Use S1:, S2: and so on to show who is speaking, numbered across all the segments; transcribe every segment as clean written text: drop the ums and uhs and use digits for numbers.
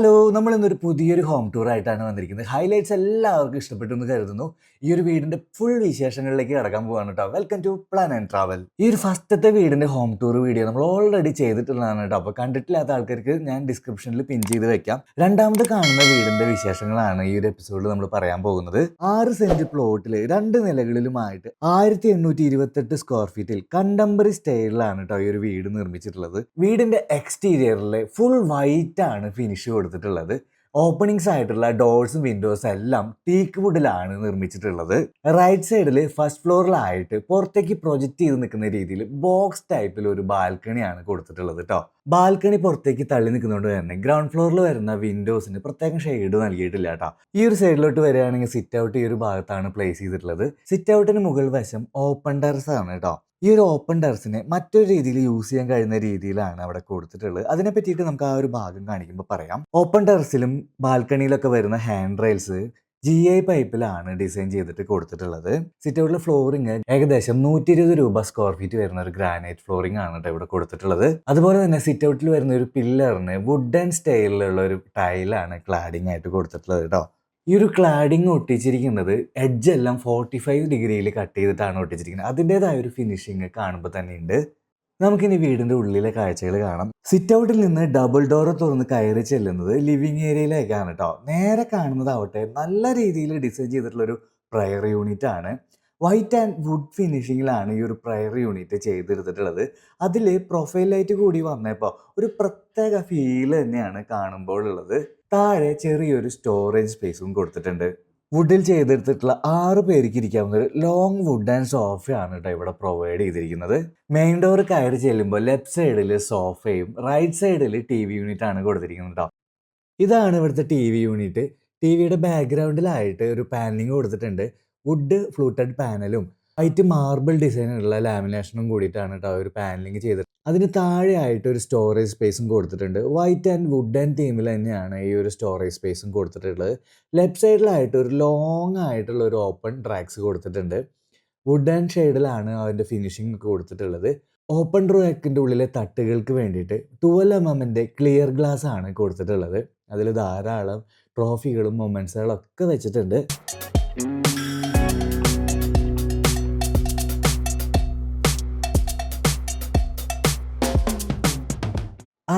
S1: Hello! നമ്മളിന്നൊരു പുതിയൊരു home ടൂറായിട്ടാണ് വന്നിരിക്കുന്നത്. Highlights എല്ലാവർക്കും ഇഷ്ടപ്പെട്ടു എന്ന് കരുതുന്നു. ഈ ഒരു വീടിന്റെ ഫുൾ വിശേഷങ്ങളിലേക്ക് കടക്കാൻ പോവാണ് ട്ടോ. Welcome to plan and travel. ഈ ഒരു ഫസ്റ്റത്തെ വീടിന്റെ ഹോം ടൂർ വീഡിയോ നമ്മൾ ഓൾറെഡി ചെയ്തിട്ടുള്ളതാണ് ട്ടോ. അപ്പോൾ കണ്ടിട്ടില്ലാത്ത ആൾക്കാർക്ക് ഞാൻ ഡിസ്ക്രിപ്ഷനിൽ പിൻ ചെയ്ത് വെക്കാം. രണ്ടാമത് കാണുന്ന വീടിന്റെ വിശേഷങ്ങളാണ് ഈ ഒരു എപ്പിസോഡിൽ നമ്മൾ പറയാൻ പോകുന്നത്. 6 സെന്റ് പ്ലോട്ടിൽ 2 നിലകളിലുമായിട്ട് 1828 സ്ക്വയർ ഫീറ്റിൽ കണ്ടംപററി സ്റ്റൈലിലാണ് ട്ടോ ഈ ഒരു വീട് നിർമ്മിച്ചിട്ടുള്ളത്. വീടിന്റെ എക്സ്റ്റീരിയറിൽ ഫുൾ വൈറ്റ് ആണ് ഫിനിഷ് കൊടുത്തിട്ടുള്ളത്. ഓപ്പണിങ്സ് ആയിട്ടുള്ള ഡോർസും വിൻഡോസും എല്ലാം ടീക്ക് വുഡിലാണ് നിർമ്മിച്ചിട്ടുള്ളത്. റൈറ്റ് സൈഡിൽ ഫസ്റ്റ് ഫ്ലോറിലായിട്ട് പുറത്തേക്ക് പ്രൊജക്റ്റ് ചെയ്ത് നിൽക്കുന്ന രീതിയിൽ ബോക്സ് ടൈപ്പിൽ ഒരു ബാൽക്കണിയാണ് കൊടുത്തിട്ടുള്ളത് കേട്ടോ. ബാൽക്കണി പുറത്തേക്ക് തള്ളി നിൽക്കുന്നതുകൊണ്ട് തന്നെ ഗ്രൗണ്ട് ഫ്ലോറിൽ വരുന്ന വിൻഡോസിന് പ്രത്യേകം ഷെയ്ഡ് നൽകിയിട്ടില്ല കേട്ടോ. ഈ ഒരു സൈഡിലോട്ട് വരികയാണെങ്കിൽ സിറ്റ് ഔട്ട് ഈ ഒരു ഭാഗത്താണ് പ്ലേസ് ചെയ്തിട്ടുള്ളത്. സിറ്റ് ഔട്ടിന് മുകൾ വശം ഓപ്പൺ ടെറസ് ആണ് കേട്ടോ. ഈ ഒരു ഓപ്പൺ ടെറസിനെ മറ്റൊരു രീതിയിൽ യൂസ് ചെയ്യാൻ കഴിയുന്ന രീതിയിലാണ് അവിടെ കൊടുത്തിട്ടുള്ളത്. അതിനെ പറ്റിയിട്ട് നമുക്ക് ആ ഒരു ഭാഗം കാണിക്കുമ്പോൾ പറയാം. ഓപ്പൺ ടെറസിലും ബാൽക്കണിയിലൊക്കെ വരുന്ന ഹാൻഡ് റെയിൽസ് GI പൈപ്പിലാണ് ഡിസൈൻ ചെയ്തിട്ട് കൊടുത്തിട്ടുള്ളത്. സിറ്റ് ഔട്ടിലെ ഫ്ലോറിംഗ് ഏകദേശം 120 രൂപ സ്ക്വയർ ഫീറ്റ് വരുന്ന ഒരു ഗ്രാനൈറ്റ് ഫ്ലോറിംഗ് ആണ് കേട്ടോ ഇവിടെ കൊടുത്തിട്ടുള്ളത്. അതുപോലെ തന്നെ സിറ്റ് ഔട്ടിൽ വരുന്ന ഒരു പില്ലറിന് വുഡൻ സ്റ്റൈലിലുള്ള ഒരു ടൈലാണ് ക്ലാഡിംഗ് ആയിട്ട് കൊടുത്തിട്ടുള്ളത് കേട്ടോ. ഈ ഒരു ക്ലാഡിങ് ഒട്ടിച്ചിരിക്കുന്നത് എഡ്ജ് എല്ലാം 45 ഡിഗ്രിയിൽ കട്ട് ചെയ്തിട്ടാണ് ഒട്ടിച്ചിരിക്കുന്നത്. അതിൻ്റെതായ ഒരു ഫിനിഷിങ് കാണുമ്പോൾ തന്നെ ഉണ്ട്. നമുക്കിനി വീടിന്റെ ഉള്ളിലെ കാഴ്ചകൾ കാണാം. സിറ്റ് ഔട്ടിൽ നിന്ന് ഡബിൾ ഡോർ തുറന്ന് കയറി ചെല്ലുന്നത് ലിവിങ് ഏരിയയിലേക്കാണ് കേട്ടോ. നേരെ കാണുന്നതാവട്ടെ നല്ല രീതിയിൽ ഡിസൈൻ ചെയ്തിട്ടുള്ള ഒരു പ്രയർ യൂണിറ്റ് ആണ്. വൈറ്റ് ആൻഡ് വുഡ് ഫിനിഷിങ്ങിലാണ് ഈ ഒരു പ്രയർ യൂണിറ്റ് ചെയ്തെടുത്തിട്ടുള്ളത്. അതിൽ പ്രൊഫൈൽ ലൈറ്റ് കൂടി വന്നപ്പോൾ ഒരു പ്രത്യേക ഫീൽ തന്നെയാണ് കാണുമ്പോൾ ഉള്ളത്. താഴെ ചെറിയൊരു സ്റ്റോറേജ് സ്പേസും കൊടുത്തിട്ടുണ്ട്. വുഡിൽ ചെയ്തെടുത്തിട്ടുള്ള 6 പേർക്ക് ഇരിക്കാവുന്ന ഒരു ലോങ് വുഡ് ആൻഡ് സോഫയാണ് കേട്ടോ ഇവിടെ പ്രൊവൈഡ് ചെയ്തിരിക്കുന്നത്. മെയിൻ ഡോർ കയറി ചെല്ലുമ്പോൾ ലെഫ്റ്റ് സൈഡിൽ സോഫയും റൈറ്റ് സൈഡിൽ TV യൂണിറ്റ് ആണ് കൊടുത്തിരിക്കുന്നത് കേട്ടോ. ഇതാണ് ഇവിടുത്തെ TV യൂണിറ്റ്. ടിവിയുടെ ബാക്ക്ഗ്രൗണ്ടിലായിട്ട് ഒരു പാനലിംഗ് കൊടുത്തിട്ടുണ്ട്. വുഡ് ഫ്ലൂട്ടഡ് പാനലും വൈറ്റ് മാർബിൾ ഡിസൈനുള്ള ലാമിനേഷനും കൂടിയിട്ടാണ് കേട്ടോ ഒരു പാനലിംഗ് ചെയ്തത്. അതിന് താഴെയായിട്ട് ഒരു സ്റ്റോറേജ് സ്പേസും കൊടുത്തിട്ടുണ്ട്. വൈറ്റ് ആൻഡ് വുഡ് ആൻഡ് തീമിൽ തന്നെയാണ് ഈ ഒരു സ്റ്റോറേജ് സ്പേസും കൊടുത്തിട്ടുള്ളത്. ലെഫ്റ്റ് സൈഡിലായിട്ട് ഒരു ലോങ് ആയിട്ടുള്ള ഒരു ഓപ്പൺ ട്രാക്സ് കൊടുത്തിട്ടുണ്ട്. വുഡ് ആൻഡ് ഷെയ്ഡിലാണ് അതിൻ്റെ ഫിനിഷിംഗ് കൊടുത്തിട്ടുള്ളത്. ഓപ്പൺ റാക്കിൻ്റെ ഉള്ളിലെ തട്ടുകൾക്ക് വേണ്ടിയിട്ട് 12 mm ക്ലിയർ ഗ്ലാസ് ആണ് കൊടുത്തിട്ടുള്ളത്. അതിൽ ധാരാളം ട്രോഫികളും മൊമെന്റ്സുകളും ഒക്കെ വെച്ചിട്ടുണ്ട്.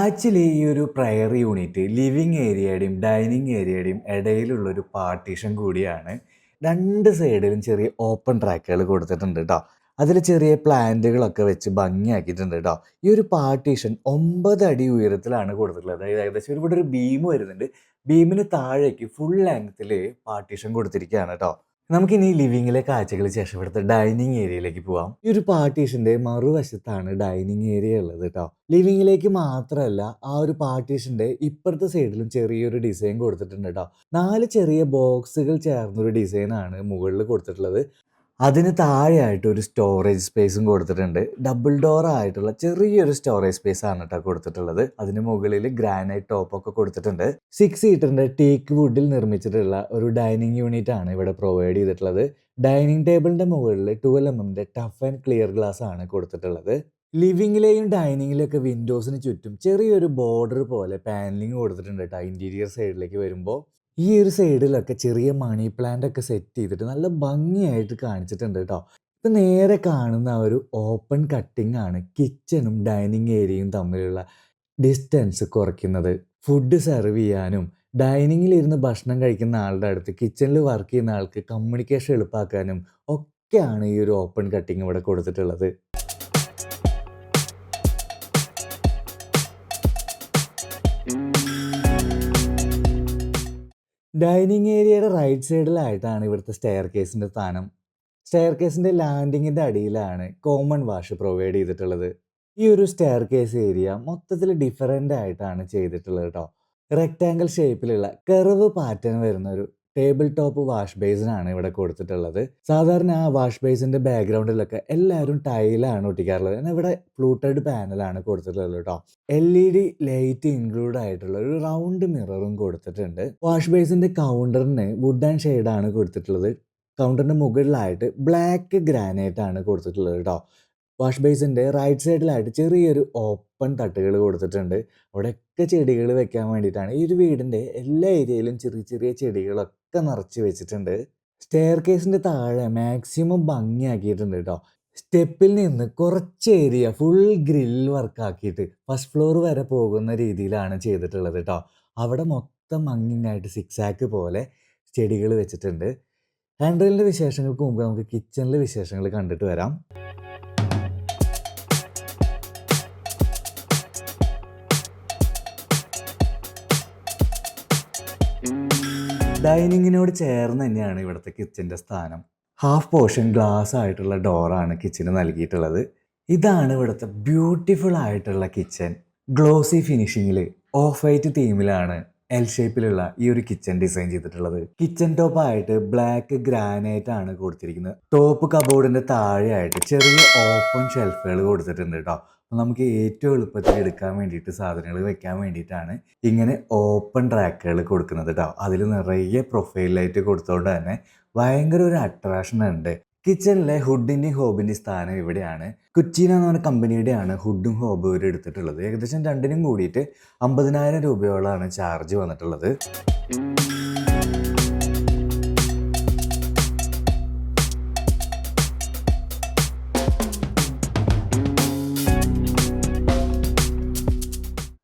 S1: ആക്ച്വലി ഈ ഒരു പ്രയർ യൂണിറ്റ് ലിവിങ് ഏരിയയുടെയും ഡൈനിങ് ഏരിയയുടെയും ഇടയിലുള്ളൊരു പാർട്ടീഷൻ കൂടിയാണ്. 2 സൈഡിലും ചെറിയ ഓപ്പൺ ട്രാക്കുകൾ കൊടുത്തിട്ടുണ്ട് കേട്ടോ. അതിൽ ചെറിയ പ്ലാന്റുകളൊക്കെ വെച്ച് ഭംഗിയാക്കിയിട്ടുണ്ട് കേട്ടോ. ഈ ഒരു പാർട്ടീഷൻ 9 അടി ഉയരത്തിലാണ് കൊടുത്തിട്ടുള്ളത്. അതായത് ഏകദേശം ഇവിടെ ഒരു ബീം വരുന്നുണ്ട്. ബീമിന് താഴേക്ക് ഫുൾ ലെങ്ത്തിൽ പാർട്ടീഷൻ കൊടുത്തിരിക്കുകയാണ് കേട്ടോ. നമുക്കിനി ലിവിങ്ങിലെ കാഴ്ചകൾ ശേഷം ഇവിടുത്തെ ഡൈനിങ് ഏരിയയിലേക്ക് പോവാം. ഈ ഒരു പാർട്ടീഷന്റെ മറുവശത്താണ് ഡൈനിങ് ഏരിയ ഉള്ളത് കേട്ടോ. ലിവിങ്ങിലേക്ക് മാത്രമല്ല ആ ഒരു പാർട്ടീഷന്റെ ഇപ്പുറത്തെ സൈഡിലും ചെറിയൊരു ഡിസൈൻ കൊടുത്തിട്ടുണ്ട് കേട്ടോ. 4 ചെറിയ ബോക്സുകൾ ചേർന്നൊരു ഡിസൈനാണ് മുകളിൽ കൊടുത്തിട്ടുള്ളത്. അതിന് താഴെയായിട്ട് ഒരു സ്റ്റോറേജ് സ്പേസും കൊടുത്തിട്ടുണ്ട്. ഡബിൾ ഡോർ ആയിട്ടുള്ള ചെറിയൊരു സ്റ്റോറേജ് സ്പേസ് ആണ് കേട്ടോ കൊടുത്തിട്ടുള്ളത്. അതിന് മുകളിൽ ഗ്രാനൈറ്റ് ടോപ്പൊക്കെ കൊടുത്തിട്ടുണ്ട്. 6 സീറ്ററിന്റെ ടീക്ക് വുഡിൽ നിർമ്മിച്ചിട്ടുള്ള ഒരു ഡൈനിങ് യൂണിറ്റ് ആണ് ഇവിടെ പ്രൊവൈഡ് ചെയ്തിട്ടുള്ളത്. ഡൈനിങ് ടേബിളിന്റെ മുകളിൽ 12 mm tough and clear glass ആണ് കൊടുത്തിട്ടുള്ളത്. ലിവിങ്ങിലെയും ഡൈനിങ്ങിലെയും ഒക്കെ വിൻഡോസിന് ചുറ്റും ചെറിയൊരു ബോർഡർ പോലെ പാനലിംഗ് കൊടുത്തിട്ടുണ്ട് കേട്ടോ. ഇന്റീരിയർ സൈഡിലേക്ക് വരുമ്പോൾ ഈ ഒരു സൈഡിലൊക്കെ ചെറിയ മണി പ്ലാന്റ് ഒക്കെ സെറ്റ് ചെയ്തിട്ട് നല്ല ഭംഗിയായിട്ട് കാണിച്ചിട്ടുണ്ട് കേട്ടോ. ഇപ്പം നേരെ കാണുന്ന ഒരു ഓപ്പൺ കട്ടിംഗ് ആണ് കിച്ചണും ഡൈനിങ് ഏരിയയും തമ്മിലുള്ള ഡിസ്റ്റൻസ് കുറയ്ക്കുന്നത്. ഫുഡ് സെർവ് ചെയ്യാനും ഡൈനിങ്ങിൽ ഇരുന്ന് ഭക്ഷണം കഴിക്കുന്ന ആളുടെ അടുത്ത് കിച്ചണിൽ വർക്ക് ചെയ്യുന്ന ആൾക്ക് കമ്മ്യൂണിക്കേഷൻ എളുപ്പമാക്കാനും ഒക്കെയാണ് ഈ ഒരു ഓപ്പൺ കട്ടിങ് ഇവിടെ കൊടുത്തിട്ടുള്ളത്. ഡൈനിങ് ഏരിയയുടെ റൈറ്റ് സൈഡിലായിട്ടാണ് ഇവിടുത്തെ സ്റ്റെയർ കേസിൻ്റെ സ്ഥാനം. സ്റ്റെയർ കേസിൻ്റെ ലാൻഡിങ്ങിൻ്റെ അടിയിലാണ് കോമൺ വാഷ് പ്രൊവൈഡ് ചെയ്തിട്ടുള്ളത്. ഈ ഒരു സ്റ്റെയർ കേസ് ഏരിയ മൊത്തത്തിൽ ഡിഫറൻ്റ് ആയിട്ടാണ് ചെയ്തിട്ടുള്ളത് കേട്ടോ. റെക്റ്റാങ്കിൾ ഷേപ്പിലുള്ള കർവ് പാറ്റേൺ വരുന്ന ഒരു ടേബിൾ ടോപ്പ് വാഷ് ബേസിനാണ് ഇവിടെ കൊടുത്തിട്ടുള്ളത്. സാധാരണ ആ വാഷ് ബേസിൻ്റെ ബാക്ക്ഗ്രൗണ്ടിലൊക്കെ എല്ലാവരും ടൈലാണ് ഒട്ടിക്കാറുള്ളത്. എന്നാൽ ഇവിടെ ഫ്ലൂട്ടഡ് പാനലാണ് കൊടുത്തിട്ടുള്ളത് കേട്ടോ. LED ലൈറ്റ് ഇൻക്ലൂഡ് ആയിട്ടുള്ള ഒരു റൗണ്ട് മിററും കൊടുത്തിട്ടുണ്ട്. വാഷ് ബേസിൻ്റെ കൗണ്ടറിന് വുഡ് ആൻഡ് ഷെയ്ഡാണ് കൊടുത്തിട്ടുള്ളത്. കൗണ്ടറിൻ്റെ മുകളിലായിട്ട് ബ്ലാക്ക് ഗ്രാനൈറ്റ് ആണ് കൊടുത്തിട്ടുള്ളത് കേട്ടോ. വാഷ് ബേസിൻ്റെ റൈറ്റ് സൈഡിലായിട്ട് ചെറിയൊരു ഓപ്പൺ തട്ടുകൾ കൊടുത്തിട്ടുണ്ട്. അവിടെയൊക്കെ ചെടികൾ വെക്കാൻ വേണ്ടിയിട്ടാണ്. ഈ ഒരു വീടിൻ്റെ എല്ലാ ഏരിയയിലും ചെറിയ ചെറിയ ചെടികളൊക്കെ നിറച്ച് വെച്ചിട്ടുണ്ട്. സ്റ്റെയർ കേസിൻ്റെ താഴെ മാക്സിമം ഭംഗിയാക്കിയിട്ടുണ്ട് കേട്ടോ. സ്റ്റെപ്പിൽ നിന്ന് കുറച്ച് ഏരിയ ഫുൾ ഗ്രിൽ വർക്കാക്കിയിട്ട് ഫസ്റ്റ് ഫ്ലോർ വരെ പോകുന്ന രീതിയിലാണ് ചെയ്തിട്ടുള്ളത് കേട്ടോ. അവിടെ മൊത്തം ഭംഗിയായിട്ട് സിക്സാക്ക് പോലെ ചെടികൾ വെച്ചിട്ടുണ്ട്. ഹാൻഡ് റെയിലിൻ്റെ വിശേഷങ്ങൾക്ക് മുമ്പ് നമുക്ക് കിച്ചണിലെ വിശേഷങ്ങൾ കണ്ടിട്ട് വരാം. ഡൈനിങ്ങിനോട് ചേർന്ന് തന്നെയാണ് ഇവിടുത്തെ കിച്ചൻ്റെ സ്ഥാനം. ഹാഫ് പോർഷൻ ഗ്ലാസ് ആയിട്ടുള്ള ഡോറാണ് കിച്ചന് നൽകിയിട്ടുള്ളത്. ഇതാണ് ഇവിടുത്തെ ബ്യൂട്ടിഫുൾ ആയിട്ടുള്ള കിച്ചൻ. ഗ്ലോസി ഫിനിഷിങ്ങിൽ ഓഫ് വൈറ്റ് തീമിലാണ് എൽ ഷേപ്പിലുള്ള ഈ ഒരു കിച്ചൺ ഡിസൈൻ ചെയ്തിട്ടുള്ളത്. കിച്ചൺ ടോപ്പ് ആയിട്ട് ബ്ലാക്ക് ഗ്രാനൈറ്റ് ആണ് കൊടുത്തിരിക്കുന്നത്. ടോപ്പ് കബോർഡിന്റെ താഴെയായിട്ട് ചെറിയ ഓപ്പൺ ഷെൽഫുകൾ കൊടുത്തിട്ടുണ്ട് കേട്ടോ. അപ്പോൾ നമുക്ക് ഏറ്റവും എളുപ്പത്തിൽ എടുക്കാൻ വേണ്ടിയിട്ട് സാധനങ്ങൾ വെക്കാൻ വേണ്ടിയിട്ടാണ് ഇങ്ങനെ ഓപ്പൺ ട്രാക്കുകൾ കൊടുക്കുന്നത് കേട്ടോ. അതിൽ നിറയെ പ്രൊഫൈൽ ലൈറ്റ് കൊടുത്തോണ്ട് തന്നെ ഭയങ്കര ഒരു അട്രാക്ഷൻ ഉണ്ട്. കിച്ചണിലെ ഹുഡിൻ്റെയും ഹോബിൻ്റെയും സ്ഥാനം ഇവിടെയാണ്. കുച്ചീന എന്ന് പറഞ്ഞ കമ്പനിയുടെയാണ് ഹുഡും ഹോബും ഇവർ എടുത്തിട്ടുള്ളത്. ഏകദേശം രണ്ടിനും കൂടിയിട്ട് 50,000 രൂപയോളമാണ് ചാർജ് വന്നിട്ടുള്ളത്.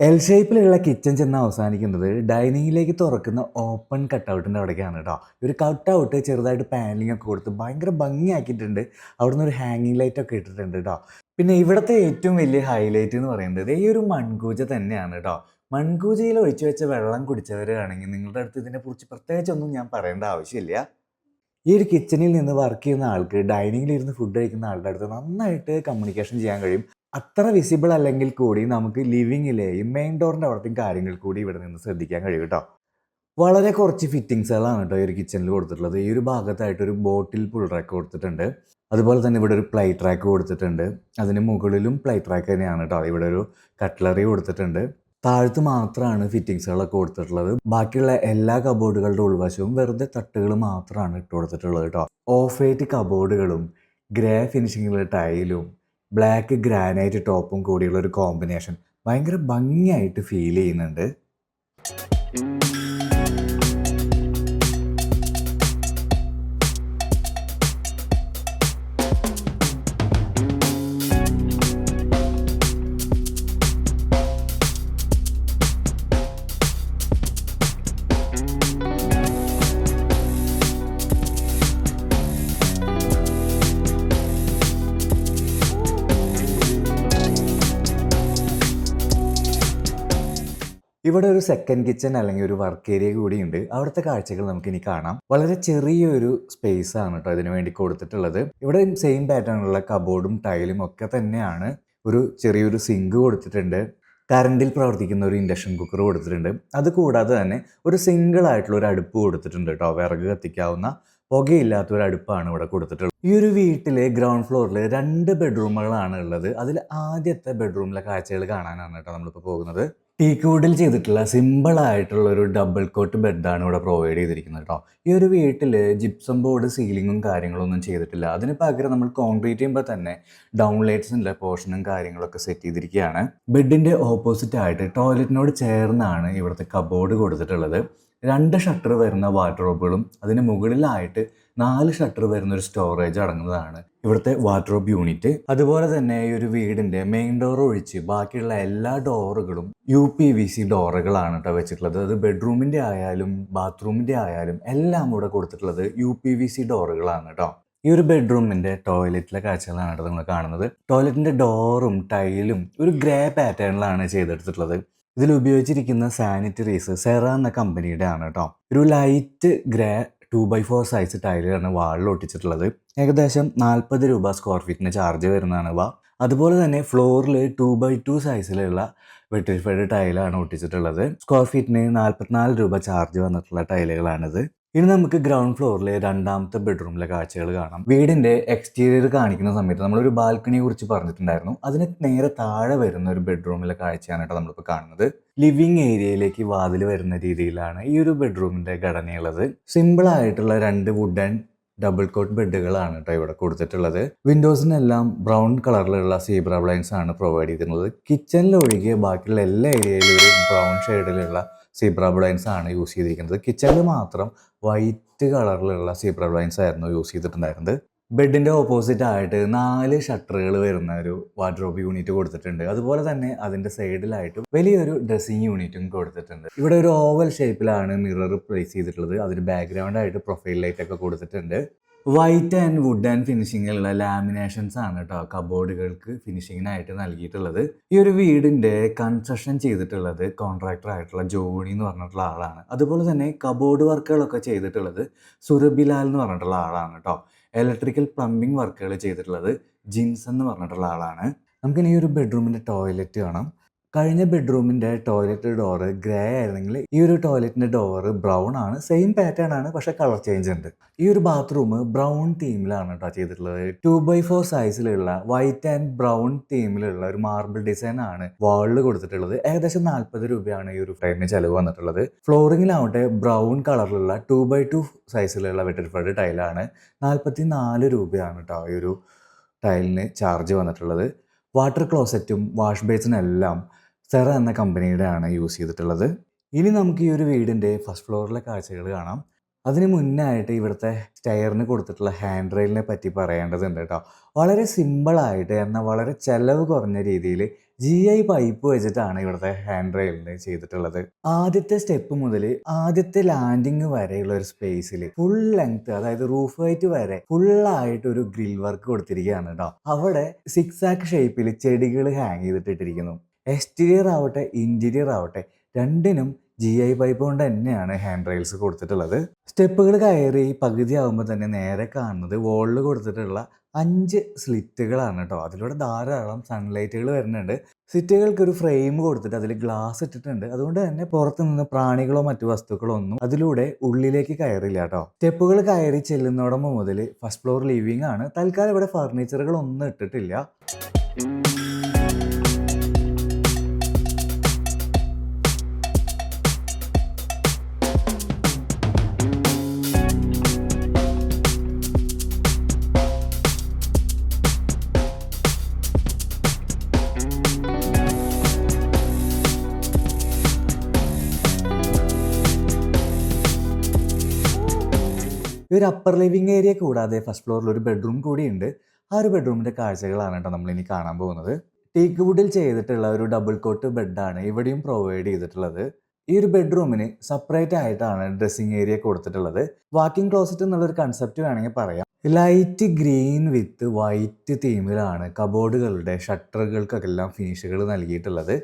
S1: എൽ ഷേപ്പിലുള്ള കിച്ചൺ ചെന്ന് അവസാനിക്കുന്നത് ഡൈനിങ്ങിലേക്ക് തുറക്കുന്ന ഓപ്പൺ കട്ടൗട്ടിൻ്റെ അവിടേക്കാണ് കേട്ടോ. ഒരു കട്ടൗട്ട് ചെറുതായിട്ട് പാനലിംഗ് ഒക്കെ കൊടുത്ത് ഭയങ്കര ഭംഗിയാക്കിയിട്ടുണ്ട്. അവിടെ നിന്ന് ഒരു ഹാങ്ങിങ് ലൈറ്റ് ഒക്കെ ഇട്ടിട്ടുണ്ട് കേട്ടോ. പിന്നെ ഇവിടുത്തെ ഏറ്റവും വലിയ ഹൈലൈറ്റ് എന്ന് പറയുന്നത് ഈ ഒരു മൺകൂജ തന്നെയാണ് കേട്ടോ. മൺകൂജയിൽ ഒഴിച്ചു വെച്ച വെള്ളം കുടിച്ചവരാണെങ്കിൽ നിങ്ങളുടെ അടുത്ത് ഇതിനെക്കുറിച്ച് പ്രത്യേകിച്ചൊന്നും ഞാൻ പറയേണ്ട ആവശ്യമില്ല. ഈ ഒരു കിച്ചണിൽ നിന്ന് വർക്ക് ചെയ്യുന്ന ആൾക്ക് ഡൈനിങ്ങിലിരുന്ന് ഫുഡ് കഴിക്കുന്ന ആളുടെ അടുത്ത് നന്നായിട്ട് കമ്മ്യൂണിക്കേഷൻ ചെയ്യാൻ കഴിയും. അത്ര വിസിബിൾ അല്ലെങ്കിൽ കൂടി നമുക്ക് ലിവിങ്ങിലെയും മെയിൻ ഡോറിൻ്റെ അവിടത്തെയും കാര്യങ്ങൾ കൂടി ഇവിടെ നിന്ന് ശ്രദ്ധിക്കാൻ കഴിയും കേട്ടോ. വളരെ കുറച്ച് ഫിറ്റിങ്സുകളാണ് കേട്ടോ ഈ ഒരു കിച്ചണിൽ കൊടുത്തിട്ടുള്ളത്. ഈ ഒരു ഭാഗത്തായിട്ട് ഒരു ബോട്ടിൽ പുൾ റാക്ക് കൊടുത്തിട്ടുണ്ട്. അതുപോലെ തന്നെ ഇവിടെ ഒരു പ്ലേറ്റ് റാക്ക് കൊടുത്തിട്ടുണ്ട്. അതിന് മുകളിലും പ്ലേറ്റ് റാക്ക് തന്നെയാണ് കേട്ടോ. ഇവിടെ ഒരു കട്ട്ലറി കൊടുത്തിട്ടുണ്ട്. താഴത്ത് മാത്രമാണ് ഫിറ്റിങ്സുകളൊക്കെ കൊടുത്തിട്ടുള്ളത്. ബാക്കിയുള്ള എല്ലാ കബോർഡുകളുടെ ഉൾവശവും വെറുതെ തട്ടുകൾ മാത്രമാണ് ഇട്ട് കൊടുത്തിട്ടുള്ളത് കേട്ടോ. ഓഫ് വൈറ്റ് കബോർഡുകളും ഗ്രേ ഫിനിഷിങ്ങിലുള്ള ടൈലും ബ്ലാക്ക് ഗ്രാനൈറ്റ് ടോപ്പും കൂടിയുള്ള ഒരു കോമ്പിനേഷൻ ഭയങ്കര ഭംഗിയായിട്ട് ഫീൽ ചെയ്യുന്നുണ്ട്. ഇവിടെ ഒരു സെക്കൻഡ് കിച്ചൺ അല്ലെങ്കിൽ ഒരു വർക്ക് ഏരിയ കൂടിയുണ്ട്. അവിടുത്തെ കാഴ്ചകൾ നമുക്ക് ഇനി കാണാം. വളരെ ചെറിയൊരു സ്പേസ് ആണ് കേട്ടോ ഇതിനു വേണ്ടി കൊടുത്തിട്ടുള്ളത്. ഇവിടെ സെയിം പാറ്റേണുള്ള കബോർഡും ടൈലും ഒക്കെ തന്നെയാണ്. ഒരു ചെറിയൊരു സിങ്ക് കൊടുത്തിട്ടുണ്ട്. കറണ്ടിൽ പ്രവർത്തിക്കുന്ന ഒരു ഇൻഡക്ഷൻ കുക്കർ കൊടുത്തിട്ടുണ്ട്. അതുകൂടാതെ തന്നെ ഒരു സിംഗിൾ ആയിട്ടുള്ള ഒരു അടുപ്പ് കൊടുത്തിട്ടുണ്ട് കേട്ടോ. വിറക് കത്തിക്കാവുന്ന പുകയില്ലാത്ത ഒരു അടുപ്പാണ് ഇവിടെ കൊടുത്തിട്ടുള്ളത്. ഈ ഒരു വീട്ടിലെ ഗ്രൗണ്ട് ഫ്ലോറിൽ 2 ബെഡ്റൂമുകളാണ് ഉള്ളത്. അതിൽ ആദ്യത്തെ ബെഡ്റൂമിലെ കാഴ്ചകൾ കാണാനാണ് കേട്ടോ നമ്മളിപ്പോൾ പോകുന്നത്. ടീക്ക് വുഡിൽ ചെയ്തിട്ടുള്ള സിമ്പിളായിട്ടുള്ള ഒരു ഡബിൾ കോട്ട് ബെഡാണ് ഇവിടെ പ്രൊവൈഡ് ചെയ്തിരിക്കുന്നത് കേട്ടോ. ഈ ഒരു വീട്ടിൽ ജിപ്സം ബോർഡ് സീലിങ്ങും കാര്യങ്ങളൊന്നും ചെയ്തിട്ടില്ല. അതിന് പകരം നമ്മൾ കോൺക്രീറ്റ് ചെയ്യുമ്പോൾ തന്നെ ഡൗൺ ലൈറ്റ്സിൻ്റെ പോർഷനും കാര്യങ്ങളൊക്കെ സെറ്റ് ചെയ്തിരിക്കുകയാണ്. ബെഡിൻ്റെ ഓപ്പോസിറ്റ് ആയിട്ട് ടോയ്ലറ്റിനോട് ചേർന്നാണ് ഇവിടുത്തെ കബോർഡ് കൊടുത്തിട്ടുള്ളത്. 2 ഷട്ടർ വരുന്ന വാർഡ്രോബുകളും അതിന് മുകളിലായിട്ട് 4 ഷട്ടർ വരുന്ന ഒരു സ്റ്റോറേജ് അടങ്ങുന്നതാണ് ഇവിടുത്തെ വാർഡ്രോബ് യൂണിറ്റ്. അതുപോലെ തന്നെ ഈ ഒരു വീടിൻ്റെ മെയിൻ ഡോർ ഒഴിച്ച് ബാക്കിയുള്ള എല്ലാ ഡോറുകളും UPVC ഡോറുകളാണ് കേട്ടോ വെച്ചിട്ടുള്ളത്. അത് ബെഡ്റൂമിൻ്റെ ആയാലും ബാത്റൂമിൻ്റെ ആയാലും എല്ലാം ഇവിടെ കൊടുത്തിട്ടുള്ളത് UPVC ഡോറുകളാണ് കേട്ടോ. ഈ ഒരു ബെഡ്റൂമിൻ്റെ ടോയ്ലറ്റിലെ കാഴ്ചകളാണ് കേട്ടോ നിങ്ങൾ കാണുന്നത്. ടോയ്ലറ്റിൻ്റെ ഡോറും ടൈലും ഒരു ഗ്രേ പാറ്റേണിലാണ് ചെയ്തെടുത്തിട്ടുള്ളത്. ഇതിൽ ഉപയോഗിച്ചിരിക്കുന്ന സാനിറ്ററീസ് സെറ എന്ന കമ്പനിയുടെ ആണ് കേട്ടോ. ഒരു ലൈറ്റ് ഗ്രേ 2x4 സൈസ് ടൈലാണ് വാളിൽ ഒട്ടിച്ചിട്ടുള്ളത്. ഏകദേശം 40 രൂപ സ്ക്വയർ ഫീറ്റിന് ചാർജ് വരുന്നതാണ് ഇവ. അതുപോലെ തന്നെ ഫ്ലോറിൽ 2x2 സൈസിലുള്ള വെട്രിഫൈഡ് ടൈലാണ് ഒട്ടിച്ചിട്ടുള്ളത്. സ്ക്വയർ ഫീറ്റിന് 44 രൂപ ചാർജ് വന്നിട്ടുള്ള ടൈലുകളാണിത്. ഇനി നമുക്ക് ഗ്രൗണ്ട് ഫ്ലോറിലെ 2ാമത്തെ ബെഡ്റൂമിലെ കാഴ്ചകൾ കാണാം. വീടിൻ്റെ എക്സ്റ്റീരിയർ കാണിക്കുന്ന സമയത്ത് നമ്മളൊരു ബാൽക്കണിയെ കുറിച്ച് പറഞ്ഞിട്ടുണ്ടായിരുന്നു. അതിന് നേരെ താഴെ വരുന്ന ഒരു ബെഡ്റൂമിലെ കാഴ്ചയാണ് കേട്ടോ നമ്മളിപ്പോൾ കാണുന്നത്. ലിവിങ് ഏരിയയിലേക്ക് വാതിൽ വരുന്ന രീതിയിലാണ് ഈ ഒരു ബെഡ്റൂമിൻ്റെ ഘടനയുള്ളത്. സിമ്പിളായിട്ടുള്ള 2 വുഡൻ ഡബിൾ കോട്ട് ബെഡുകളാണ് കേട്ടോ ഇവിടെ കൊടുത്തിട്ടുള്ളത്. വിൻഡോസിനെല്ലാം ബ്രൗൺ കളറിലുള്ള സീബ്ര ബ്ലൈൻഡ്സ് ആണ് പ്രൊവൈഡ് ചെയ്തിട്ടുള്ളത്. കിച്ചണിലൊഴികെ ബാക്കിയുള്ള എല്ലാ ഏരിയയിലും ഒരു ബ്രൗൺ ഷെയ്ഡിലുള്ള സീബ്ര ബ്ലൈൻഡ്സ് ആണ് യൂസ് ചെയ്തിരിക്കുന്നത്. കിച്ചണിൽ മാത്രം വൈറ്റ് കളറിലുള്ള സീബ്ര ബ്ലൈൻഡ്സ് ആയിരുന്നു യൂസ് ചെയ്തിട്ടുണ്ടായിരുന്നത്. ബെഡിൻ്റെ ഓപ്പോസിറ്റ് ആയിട്ട് 4 ഷട്ടറുകൾ വരുന്ന ഒരു വാർഡ്രോബ് യൂണിറ്റ് കൊടുത്തിട്ടുണ്ട്. അതുപോലെ തന്നെ അതിൻ്റെ സൈഡിലായിട്ട് വലിയൊരു ഡ്രസ്സിങ് യൂണിറ്റും കൊടുത്തിട്ടുണ്ട്. ഇവിടെ ഒരു ഓവൽ ഷേപ്പിലാണ് മിറർ പ്ലേസ് ചെയ്തിട്ടുള്ളത്. അതിന് ബാക്ക്ഗ്രൗണ്ട് ആയിട്ട് പ്രൊഫൈൽ ലൈറ്റ് ഒക്കെ കൊടുത്തിട്ടുണ്ട്. വൈറ്റ് ആൻഡ് വുഡ് ആൻഡ് ഫിനിഷിങ്ങിലുള്ള ലാമിനേഷൻസ് ആണ് കേട്ടോ കബോർഡുകൾക്ക് ഫിനിഷിങ്ങിനായിട്ട് നൽകിയിട്ടുള്ളത്. ഈ ഒരു വീടിൻ്റെ കൺസ്ട്രക്ഷൻ ചെയ്തിട്ടുള്ളത് കോൺട്രാക്ടർ ആയിട്ടുള്ള ജോണി എന്ന് പറഞ്ഞിട്ടുള്ള ആളാണ്. അതുപോലെ തന്നെ കബോർഡ് വർക്കുകളൊക്കെ ചെയ്തിട്ടുള്ളത് സുരഭിലാൽ എന്ന് പറഞ്ഞിട്ടുള്ള ആളാണ് കേട്ടോ. ഇലക്ട്രിക്കൽ പ്ലംബിംഗ് വർക്കുകൾ ചെയ്തിട്ടുള്ളത് ജിൻസൺ എന്ന് പറഞ്ഞിട്ടുള്ള ആളാണ്. നമുക്കിനി ഈ ഒരു ബെഡ്റൂമിൻ്റെ ടോയ്ലറ്റ് കാണാം. കഴിഞ്ഞ ബെഡ്റൂമിൻ്റെ ടോയ്ലറ്റ് ഡോറ് ഗ്രേ ആയിരുന്നെങ്കിൽ ഈ ഒരു ടോയ്ലറ്റിൻ്റെ ഡോറ് ബ്രൗൺ ആണ്. സെയിം പാറ്റേൺ ആണ്, പക്ഷേ കളർ ചേഞ്ച് ഉണ്ട്. ഈ ഒരു ബാത്റൂം ബ്രൗൺ തീമിലാണ് കേട്ടോ ചെയ്തിട്ടുള്ളത്. 2x4 സൈസിലുള്ള വൈറ്റ് ആൻഡ് ബ്രൗൺ തീമിലുള്ള ഒരു മാർബിൾ ഡിസൈൻ ആണ് വാളിൽ കൊടുത്തിട്ടുള്ളത്. ഏകദേശം 40 രൂപയാണ് ഈ ഒരു ഫ്രെയിമിന് ചിലവ് വന്നിട്ടുള്ളത്. ഫ്ലോറിങ്ങിലാവട്ടെ ബ്രൗൺ കളറിലുള്ള 2x2 സൈസിലുള്ള വെട്ടിഫൈഡ് ടൈലാണ്. 44 രൂപയാണ് കേട്ടോ ഈ ഒരു ടൈലിന് ചാർജ് വന്നിട്ടുള്ളത്. വാട്ടർ ക്ലോസറ്റും വാഷ് ബേസിനും എല്ലാം സെറ എന്ന കമ്പനിയുടെ ആണ് യൂസ് ചെയ്തിട്ടുള്ളത്. ഇനി നമുക്ക് ഈ ഒരു വീടിൻ്റെ ഫസ്റ്റ് ഫ്ലോറിലെ കാഴ്ചകൾ കാണാം. അതിന് മുന്നായിട്ട് ഇവിടുത്തെ സ്റ്റെയറിന് കൊടുത്തിട്ടുള്ള ഹാൻഡ് റെയിലിനെ പറ്റി പറയേണ്ടതുണ്ട് കേട്ടോ. വളരെ സിമ്പിളായിട്ട് എന്നാൽ വളരെ ചിലവ് കുറഞ്ഞ രീതിയിൽ GI പൈപ്പ് വെച്ചിട്ടാണ് ഇവിടുത്തെ ഹാൻഡ് റെയിലിന് ചെയ്തിട്ടുള്ളത്. ആദ്യത്തെ സ്റ്റെപ്പ് മുതൽ ആദ്യത്തെ ലാൻഡിങ് വരെയുള്ള ഒരു സ്പേസിൽ ഫുൾ ലെങ്ത്, അതായത് റൂഫ് ഹൈറ്റ് വരെ ഫുള്ളായിട്ട് ഒരു ഗ്രിൽ വർക്ക് കൊടുത്തിരിക്കുകയാണ് കേട്ടോ. അവിടെ 6 ആക്ക് ഷേപ്പിൽ ചെടികൾ ഹാങ് ചെയ്തിട്ടിരിക്കുന്നു. എക്സ്റ്റീരിയർ ആവട്ടെ ഇൻറ്റീരിയർ ആവട്ടെ രണ്ടിനും GI പൈപ്പ് കൊണ്ട് തന്നെയാണ് ഹാൻഡ് റെയിൽസ് കൊടുത്തിട്ടുള്ളത്. സ്റ്റെപ്പുകൾ കയറി പകുതി ആകുമ്പോൾ തന്നെ നേരെ കാണുന്നത് വോളിൽ കൊടുത്തിട്ടുള്ള 5 സ്ലിറ്റുകളാണ് കേട്ടോ. അതിലൂടെ ധാരാളം സൺലൈറ്റുകൾ വരുന്നുണ്ട്. സ്ലിറ്റുകൾക്ക് ഒരു ഫ്രെയിം കൊടുത്തിട്ട് അതിൽ ഗ്ലാസ് ഇട്ടിട്ടുണ്ട്. അതുകൊണ്ട് തന്നെ പുറത്തു നിന്ന് പ്രാണികളോ മറ്റു വസ്തുക്കളോ ഒന്നും അതിലൂടെ ഉള്ളിലേക്ക് കയറില്ല കേട്ടോ. സ്റ്റെപ്പുകൾ കയറി ചെല്ലുന്നോടമ്പ് മുതൽ ഫസ്റ്റ് ഫ്ലോർ ലിവിംഗ് ആണ്. തൽക്കാലം ഇവിടെ ഫർണിച്ചറുകൾ ഒന്നും ഇട്ടിട്ടില്ല. ഈ ഒരു അപ്പർ ലിവിങ് ഏരിയ കൂടാതെ ഫസ്റ്റ് ഫ്ലോറിൽ ഒരു ബെഡ്റൂം കൂടിയുണ്ട്. ആ ഒരു ബെഡ്റൂമിൻ്റെ കാഴ്ചകളാണ് കേട്ടോ നമ്മളിനി കാണാൻ പോകുന്നത്. ടീക്ക് വുഡിൽ ചെയ്തിട്ടുള്ള ഒരു ഡബിൾ കോട്ട് ബെഡാണ് ഇവിടെയും പ്രൊവൈഡ് ചെയ്തിട്ടുള്ളത്. ഈ ഒരു ബെഡ്റൂമിന് സെപ്പറേറ്റ് ആയിട്ടാണ് ഡ്രസ്സിങ് ഏരിയ കൊടുത്തിട്ടുള്ളത്. വാക്കിംഗ് ക്ലോസറ്റ് എന്നുള്ളൊരു കൺസെപ്റ്റ് വേണമെങ്കിൽ പറയാം. ലൈറ്റ് ഗ്രീൻ വിത്ത് വൈറ്റ് തീമിലാണ് കബോർഡുകളുടെ ഷട്ടറുകൾക്കെല്ലാം ഫിനിഷുകൾ നൽകിയിട്ടുള്ളത്.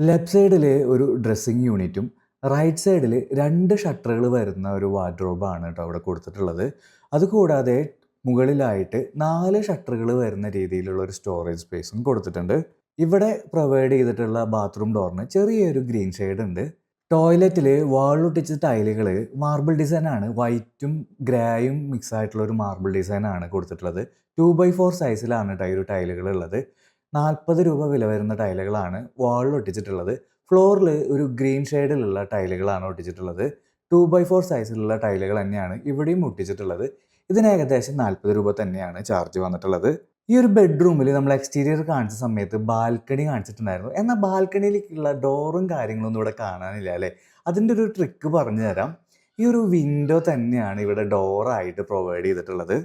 S1: ലെഫ്റ്റ് സൈഡിൽ ഒരു ഡ്രസ്സിങ് യൂണിറ്റും റൈറ്റ് സൈഡിൽ 2 ഷട്ടറുകൾ വരുന്ന ഒരു വാർഡ്രോബാണ് കേട്ടോ അവിടെ കൊടുത്തിട്ടുള്ളത്. അതുകൂടാതെ മുകളിലായിട്ട് 4 ഷട്ടറുകൾ വരുന്ന രീതിയിലുള്ള ഒരു സ്റ്റോറേജ് സ്പേസും കൊടുത്തിട്ടുണ്ട്. ഇവിടെ പ്രൊവൈഡ് ചെയ്തിട്ടുള്ള ബാത്റൂം ഡോറിന് ചെറിയൊരു ഗ്രീൻ ഷെയ്ഡ് ഉണ്ട്. ടോയ്ലറ്റിൽ വാളിലൊട്ടിച്ച ടൈലുകൾ മാർബിൾ ഡിസൈനാണ്. വൈറ്റും ഗ്രേയും മിക്സ് ആയിട്ടുള്ള ഒരു മാർബിൾ ഡിസൈനാണ് കൊടുത്തിട്ടുള്ളത്. 2x4 സൈസിലാണ് ഈ ഒരു ടൈലുകൾ ഉള്ളത്. 40 രൂപ വില വരുന്ന ടൈലുകളാണ് വാളിൽ ഒട്ടിച്ചിട്ടുള്ളത്. ഫ്ലോറിൽ ഒരു ഗ്രീൻ ഷെയ്ഡിലുള്ള ടൈലുകളാണ് ഒട്ടിച്ചിട്ടുള്ളത്. 2x4 സൈസിലുള്ള ടൈലുകൾ തന്നെയാണ് ഇവിടെയും ഒട്ടിച്ചിട്ടുള്ളത്. ഇതിന് ഏകദേശം 40 രൂപ തന്നെയാണ് ചാർജ് വന്നിട്ടുള്ളത്. ഈ ഒരു ബെഡ്റൂമിൽ നമ്മൾ എക്സ്റ്റീരിയർ കാണിച്ച സമയത്ത് ബാൽക്കണി കാണിച്ചിട്ടുണ്ടായിരുന്നു. എന്നാൽ ബാൽക്കണിയിലേക്കുള്ള ഡോറും കാര്യങ്ങളൊന്നും ഇവിടെ കാണാനില്ല അല്ലേ. അതിൻ്റെ ഒരു ട്രിക്ക് പറഞ്ഞു തരാം. ഈ ഒരു വിൻഡോ തന്നെയാണ് ഇവിടെ ഡോറായിട്ട് പ്രൊവൈഡ് ചെയ്തിട്ടുള്ളത്.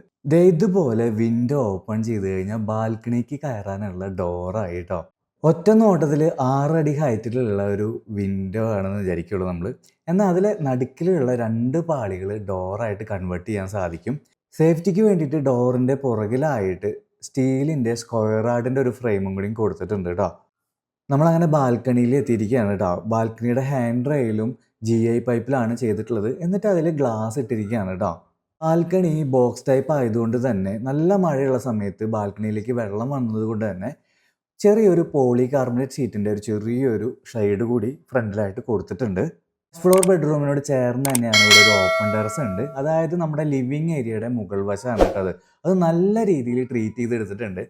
S1: ഇതുപോലെ വിൻഡോ ഓപ്പൺ ചെയ്ത് കഴിഞ്ഞാൽ ബാൽക്കണിക്ക് കയറാനുള്ള ഡോറായിട്ടോ. ഒറ്റ നോട്ടത്തിൽ 6 അടി ഹൈറ്റിലുള്ള ഒരു വിൻഡോ ആണെന്ന് വിചാരിക്കുള്ളൂ നമ്മൾ. എന്നാൽ അതിലെ നടുക്കിലുള്ള 2 പാളികൾ ഡോറായിട്ട് കൺവേർട്ട് ചെയ്യാൻ സാധിക്കും. സേഫ്റ്റിക്ക് വേണ്ടിയിട്ട് ഡോറിൻ്റെ പുറകിലായിട്ട് സ്റ്റീലിൻ്റെ സ്ക്വയർ ആർഡിൻ്റെ ഒരു ഫ്രെയിമും കൂടി കൊടുത്തിട്ടുണ്ട് കേട്ടോ. നമ്മളങ്ങനെ ബാൽക്കണിയിൽ എത്തിയിരിക്കുകയാണ് കേട്ടോ. ബാൽക്കണിയുടെ ഹാൻഡ് റെയിലും GI പൈപ്പിലാണ് ചെയ്തിട്ടുള്ളത്. എന്നിട്ട് അതിൽ ഗ്ലാസ് ഇട്ടിരിക്കുകയാണ് കേട്ടോ. ബാൽക്കണി ബോക്സ് ടൈപ്പ് ആയതുകൊണ്ട് തന്നെ നല്ല മഴയുള്ള സമയത്ത് ബാൽക്കണിയിലേക്ക് വെള്ളം വന്നതുകൊണ്ട് തന്നെ ചെറിയൊരു പോളി കാർബണേറ്റ് ഷീറ്റിൻ്റെ ഒരു ചെറിയൊരു ഷെയ്ഡ് കൂടി ഫ്രണ്ടിലായിട്ട് കൊടുത്തിട്ടുണ്ട്. ഫ്ലോർ ബെഡ്റൂമിനോട് ചേർന്ന് തന്നെയാണ് ഇവിടെ ഒരു ഓപ്പൺ ടെറസ് ഉണ്ട്. അതായത് നമ്മുടെ ലിവിങ് ഏരിയയുടെ മുകൾ വശമാണ് കേട്ടത്. അത് നല്ല രീതിയിൽ ട്രീറ്റ് ചെയ്തെടുത്തിട്ടുണ്ട്.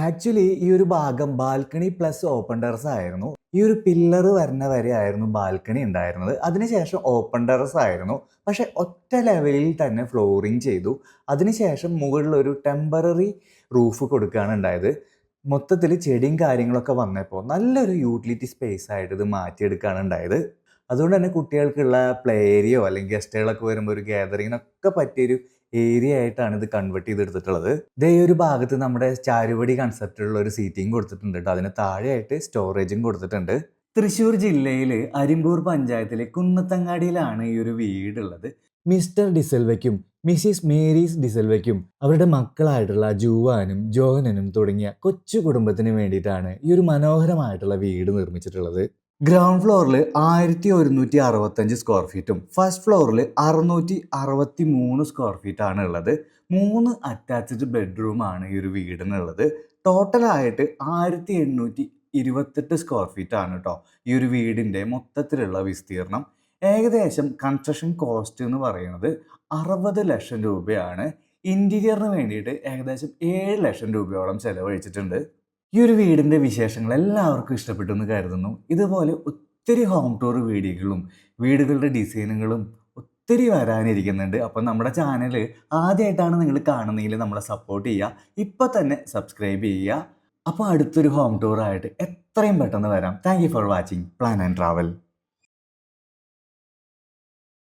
S1: ആക്ച്വലി ഈ ഒരു ഭാഗം ബാൽക്കണി പ്ലസ് ഓപ്പൺ ടെറസ് ആയിരുന്നു. ഈ ഒരു പില്ലർ വരുന്ന വരെ ആയിരുന്നു ബാൽക്കണി ഉണ്ടായിരുന്നത്. അതിനുശേഷം ഓപ്പൺ ടെറസ് ആയിരുന്നു. പക്ഷെ ഒറ്റ ലെവലിൽ തന്നെ ഫ്ലോറിങ് ചെയ്തു. അതിനുശേഷം മുകളിൽ ഒരു ടെമ്പററി റൂഫ് കൊടുക്കുകയാണ് ഉണ്ടായത്. മൊത്തത്തിൽ ചെടിയും കാര്യങ്ങളൊക്കെ വന്നപ്പോൾ നല്ലൊരു യൂട്ടിലിറ്റി സ്പേസ് ആയിട്ട് ഇത് മാറ്റിയെടുക്കുകയാണ് ഉണ്ടായത്. അതുകൊണ്ട് തന്നെ കുട്ടികൾക്കുള്ള പ്ലേ ഏരിയയോ അല്ലെങ്കിൽ ഗസ്റ്റുകളൊക്കെ വരുമ്പോൾ ഒരു ഗ്യാതറിങ്ങിനൊക്കെ പറ്റിയൊരു ഏരിയ ആയിട്ടാണ് ഇത് കൺവേർട്ട് ചെയ്തെടുത്തിട്ടുള്ളത്. ദേ ഈ ഒരു ഭാഗത്ത് നമ്മുടെ ചാരുപടി കൺസെപ്റ്റുള്ള ഒരു സീറ്റിംഗ് കൊടുത്തിട്ടുണ്ട് കേട്ടോ. അതിന് താഴെയായിട്ട് സ്റ്റോറേജും കൊടുത്തിട്ടുണ്ട്. തൃശ്ശൂർ ജില്ലയിൽ അരിമ്പൂർ പഞ്ചായത്തിലെ കുന്നത്തങ്ങാടിയിലാണ് ഈ ഒരു വീടുള്ളത്. മിസ്റ്റർ ഡിസൽവയ്ക്കും മിസ്സിസ് മേരീസ് ഡിസൽവയ്ക്കും അവരുടെ മക്കളായിട്ടുള്ള ജൂവാനും ജോഹനനും തുടങ്ങിയ കൊച്ചു കുടുംബത്തിന് വേണ്ടിയിട്ടാണ് ഈ ഒരു മനോഹരമായിട്ടുള്ള വീട് നിർമ്മിച്ചിട്ടുള്ളത്. ഗ്രൗണ്ട് ഫ്ലോറിൽ 1165 സ്ക്വയർ ഫീറ്റും ഫസ്റ്റ് ഫ്ലോറിൽ 663 സ്ക്വയർ ഫീറ്റാണ് ഉള്ളത്. 3 അറ്റാച്ച്ഡ് ബെഡ്റൂമാണ് ഈ ഒരു വീടിനുള്ളത്. ടോട്ടലായിട്ട് 1828 സ്ക്വയർ ഫീറ്റാണ് കേട്ടോ ഈ ഒരു വീടിൻ്റെ മൊത്തത്തിലുള്ള വിസ്തീർണം. ഏകദേശം കൺസ്ട്രക്ഷൻ കോസ്റ്റ് എന്ന് പറയുന്നത് 60 ലക്ഷം രൂപയാണ്. ഇൻറ്റീരിയറിന് വേണ്ടിയിട്ട് ഏകദേശം 7 ലക്ഷം രൂപയോളം ചിലവഴിച്ചിട്ടുണ്ട്. ഈ ഒരു വീടിൻ്റെ വിശേഷങ്ങൾ എല്ലാവർക്കും ഇഷ്ടപ്പെട്ടു എന്ന് കരുതുന്നു. ഇതുപോലെ ഒത്തിരി ഹോം ടൂർ വീഡിയോകളും വീടുകളുടെ ഡിസൈനുകളും ഒത്തിരി വരാനിരിക്കുന്നുണ്ട്. അപ്പം നമ്മുടെ ചാനൽ ആദ്യമായിട്ടാണ് നിങ്ങൾ കാണുന്നതെങ്കിൽ നമ്മളെ സപ്പോർട്ട് ചെയ്യുക. ഇപ്പം തന്നെ സബ്സ്ക്രൈബ് ചെയ്യുക. അപ്പോൾ അടുത്തൊരു ഹോം ടൂറായിട്ട് എത്രയും പെട്ടെന്ന് വരാം. Thank you for watching plan and travel.